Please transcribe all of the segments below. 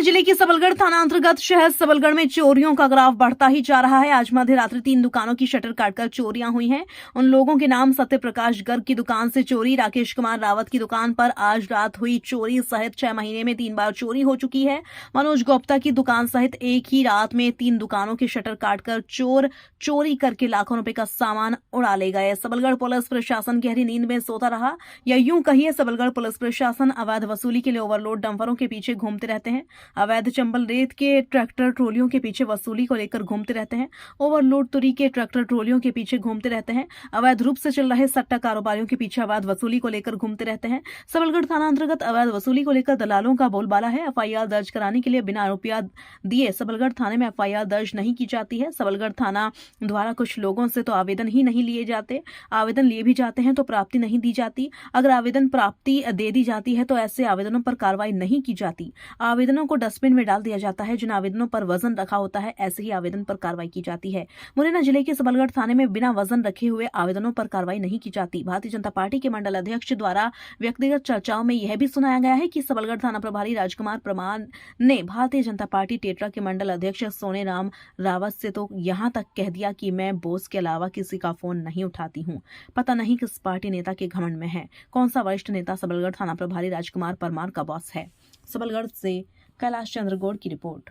जिले की सबलगढ़ थाना अंतर्गत शहर सबलगढ़ में चोरियों का ग्राफ बढ़ता ही जा रहा है। आज मध्य रात्रि 3 दुकानों की शटर काटकर चोरियां हुई हैं। उन लोगों के नाम सत्य प्रकाश गर्ग की दुकान से चोरी, राकेश कुमार रावत की दुकान पर आज रात हुई चोरी सहित 6 महीने में 3 बार चोरी हो चुकी है। मनोज गुप्ता की दुकान सहित एक ही रात में 3 दुकानों की शटर काटकर चोर चोरी करके लाखों रुपए का सामान उड़ा ले गए। सबलगढ़ पुलिस प्रशासन गहरी नींद में सोता रहा, या यूं कहिए सबलगढ़ पुलिस प्रशासन अवैध वसूली के लिए ओवरलोड डंपरों के पीछे घूमते रहते हैं। अवैध चंबल रेत के ट्रैक्टर ट्रोलियों के पीछे वसूली को लेकर घूमते रहते हैं। ओवरलोड तुरी के ट्रैक्टर ट्रोलियों के पीछे घूमते रहते हैं। अवैध रूप से चल रहे सट्टा कारोबारियों के पीछे अवैध वसूली को लेकर घूमते रहते हैं। सबलगढ़ थाना अंतर्गत अवैध वसूली को लेकर दलालों का बोलबाला है। एफआईआर दर्ज कराने के लिए बिना रुपया दिए सबलगढ़ थाने में एफआईआर दर्ज नहीं की जाती है। सबलगढ़ थाना द्वारा कुछ लोगों से तो आवेदन ही नहीं लिए जाते, आवेदन लिए भी जाते हैं तो प्राप्ति नहीं दी जाती। अगर आवेदन प्राप्ति दे दी जाती है तो ऐसे आवेदनों पर कार्रवाई नहीं की जाती। आवेदनों को डस्टबिन में डाल दिया जाता है। जिन आवेदनों पर वजन रखा होता है ऐसे ही आवेदन पर कार्रवाई की जाती है। मुरैना जिले के सबलगढ़ थाने में बिना वजन रखे हुए आवेदनों पर कार्रवाई नहीं की जाती। भारतीय जनता पार्टी के मंडल अध्यक्ष द्वारा व्यक्तिगत चर्चाओं में यह भी सुनाया गया है कि सबलगढ़ थाना प्रभारी राजकुमार प्रमाण ने भारतीय जनता पार्टी टेटरा के मंडल अध्यक्ष सोनेराम रावत से तो यहां तक कह दिया कि मैं बोस के अलावा किसी का फोन नहीं उठाती हूं। पता नहीं किस पार्टी नेता के घमंड में है। कौन सा वरिष्ठ नेता सबलगढ़ थाना प्रभारी राजकुमार परमार का बॉस है। सबलगढ़ से कैलाश चंद्र गौड़ की रिपोर्ट।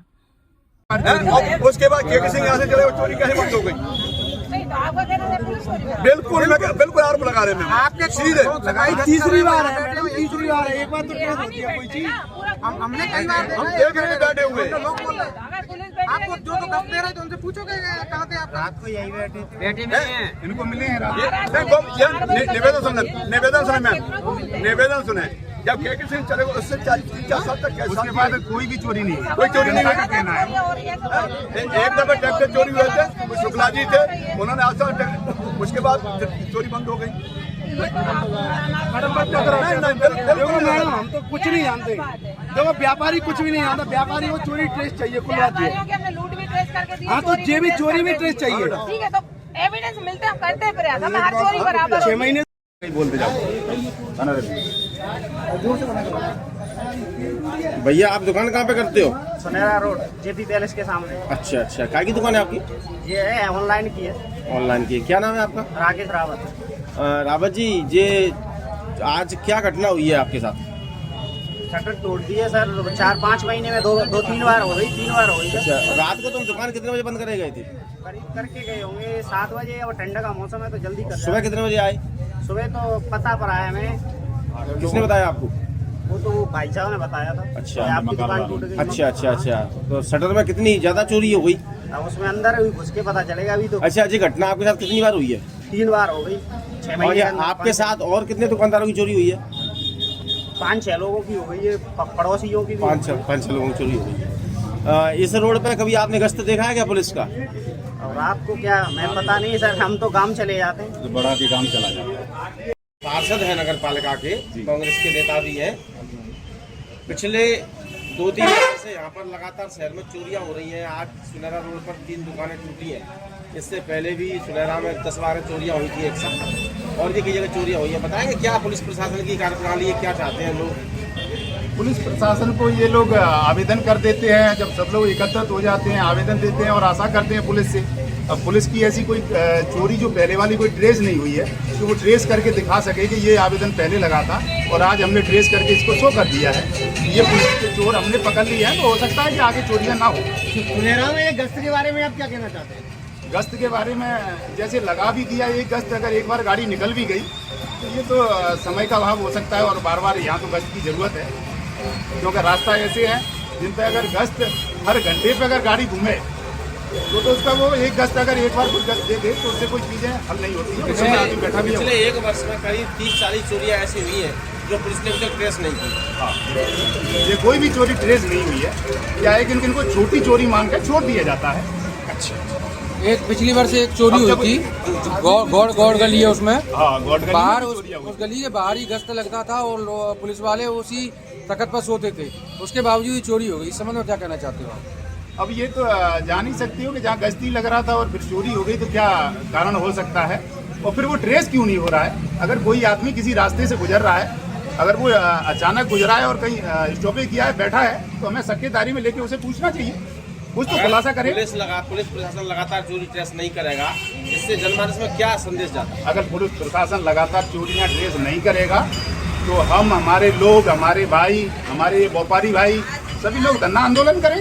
उसके बाद केके सिंह यहाँ से चले, चोरी कैसे बंद हो गई? बिल्कुल आरोप लगा रहे हैं। आपके सीधे लगाई तीसरी बार है मैडम, तीसरी बार है। एक बार तो ट्रेस होती है कोई चीज, हमने कई बार हम देख रहे हैं बैठे हुए। आपको जो तो दस दे रहे थे उनसे पूछोगे कहाँ थे आप? रात को यही बैठे हैं, इनको मिले हैं निवेदन सुने। जब केके सिंह चले गए उससे 4 साल तक उसके बाद कोई भी चोरी नहीं, कोई चोरी नहीं है कहना है। एक दफे ट्रैक्टर चोरी हुए थे, शुक्ला जी थे, उन्होंने आज उसके बाद चोरी बंद हो गई। हम तो कुछ नहीं जानते, देखो व्यापारी कुछ भी नहीं जानता। व्यापारी वो चोरी ट्रेस चाहिए, कुल बात है। हाँ तो ये भी चोरी भी ट्रेस चाहिए। ठीक है, तो एविडेंस मिलते हैं, करते हैं प्रयास। हम हर चोरी बराबर 6 महीने बोलते जाओ। भैया आप दुकान कहाँ पे करते हो? सुनहरा रोड जेपी पैलेस के सामने। अच्छा, काय की दुकान है आपकी? ये है ऑनलाइन की है। ऑनलाइन की। क्या नाम है आपका? राकेश रावत। रावत जी, ये आज क्या घटना हुई है आपके साथ? शटर तोड़ दी है सर, 4-5 महीने में 2-3 बार हो गई, 3 बार हो गई। अच्छा, रात को तुम दुकान कितने बजे बंद करे गए थे? करीब करके गए होंगे 7 बजे, और ठंडा का मौसम है तो जल्दी कर। सुबह कितने बजे आए? सुबह तो पता पर आया मैं। किसने बताया आपको? वो तो भाई साहब ने बताया था। अच्छा, आपकी दुकान टूट गई। अच्छा। तो शटर में कितनी ज्यादा चोरी हो गई? उसमें अंदर घुस के पता चलेगा अभी तो। अच्छा, ये घटना आपके साथ कितनी बार हुई है? 3 बार हो गई 6 महीने। आपके साथ और कितने दुकानदारों की चोरी हुई है? 5-6 लोगों की हो गई है, पड़ोसियों की भी। 5-6 लोगों की चोरी हो गई। इस रोड पे कभी आपने गश्त देखा है क्या पुलिस का? और आपको क्या, मैं पता नहीं सर, हम तो काम चले जाते हैं। तो बड़ा भी काम चला जाता है। पार्षद है नगर पालिका के, कांग्रेस के नेता भी हैं। पिछले 2-3 दिन से यहाँ पर लगातार शहर में चोरियां हो रही हैं। आज सुनहरा रोड पर 3 दुकानें टूटी हैं। इससे पहले भी सुनहरा में 10-12 चोरियां हुई थी एक साथ, और भी कई जगह चोरियां हुई हैं। बताएंगे क्या पुलिस प्रशासन की कार्यप्रणाली है, क्या चाहते हैं लोग? पुलिस प्रशासन को ये लोग आवेदन कर देते हैं, जब सब लोग एकत्रित हो जाते हैं आवेदन देते हैं और आशा करते हैं पुलिस से। अब पुलिस की ऐसी कोई चोरी जो पहले वाली कोई ट्रेस नहीं हुई है तो वो ट्रेस करके दिखा सके कि ये आवेदन पहले लगा था और आज हमने ट्रेस करके इसको शो कर दिया है। ये पुलिस के चोर हमने पकड़ लिया है, तो हो सकता है कि आगे चोरियाँ ना हो। सुनहरा में गश्त के बारे में आप क्या कहना चाहते हैं? गश्त के बारे में जैसे लगा भी दिया एक गश्त, अगर एक बार गाड़ी निकल भी गई तो ये तो समय का अभाव हो सकता है, और बार बार यहाँ तो गश्त की जरूरत है, क्योंकि रास्ता ऐसे है जिन पर अगर गश्त हर घंटे पे अगर गाड़ी घूमे तो उसका वो एक गश्त अगर एक बार कुछ गश्त दे दे तो उससे कोई चीजें हल नहीं होती। पिछले 1 वर्ष में करीब 30-40 चोरियां ऐसी हुई हैं जो पुलिस ने अभी तक ट्रेस नहीं की। हाँ, ये कोई भी चोरी ट्रेस नहीं हुई है। क्या है कि इनको छोटी चोरी मान कर छोड़ दिया जाता है। अच्छा, एक पिछली बार से एक चोरी हुई थी, गौड़ गली है उसमें। हाँ, गौड़ गली बाहर उस गली के बाहर ही गश्त लगता था और पुलिस वाले उसी तखत पर सोते थे, उसके बावजूद चोरी हो गई। इस संबंध में क्या कहना चाहते हो आप? अब ये तो जान ही सकती हो कि जहाँ गश्ती लग रहा था और फिर चोरी हो गई तो क्या कारण हो सकता है, और फिर वो ट्रेस क्यों नहीं हो रहा है। अगर कोई आदमी किसी रास्ते से गुजर रहा है अगर वो अचानक गुजरा है और कहीं स्टॉपेज किया है, बैठा है, तो हमें सक्केदारी में लेके उसे पूछना चाहिए, कुछ तो खुलासा करे। पुलिस प्रशासन लगातार चोरी ट्रेस नहीं करेगा, इससे जनमानस में क्या संदेश जाता है? अगर पुलिस प्रशासन लगातार चोरियां ट्रेस नहीं करेगा तो हम, हमारे लोग, हमारे भाई, हमारे व्यापारी भाई, सभी लोग धरना आंदोलन करें।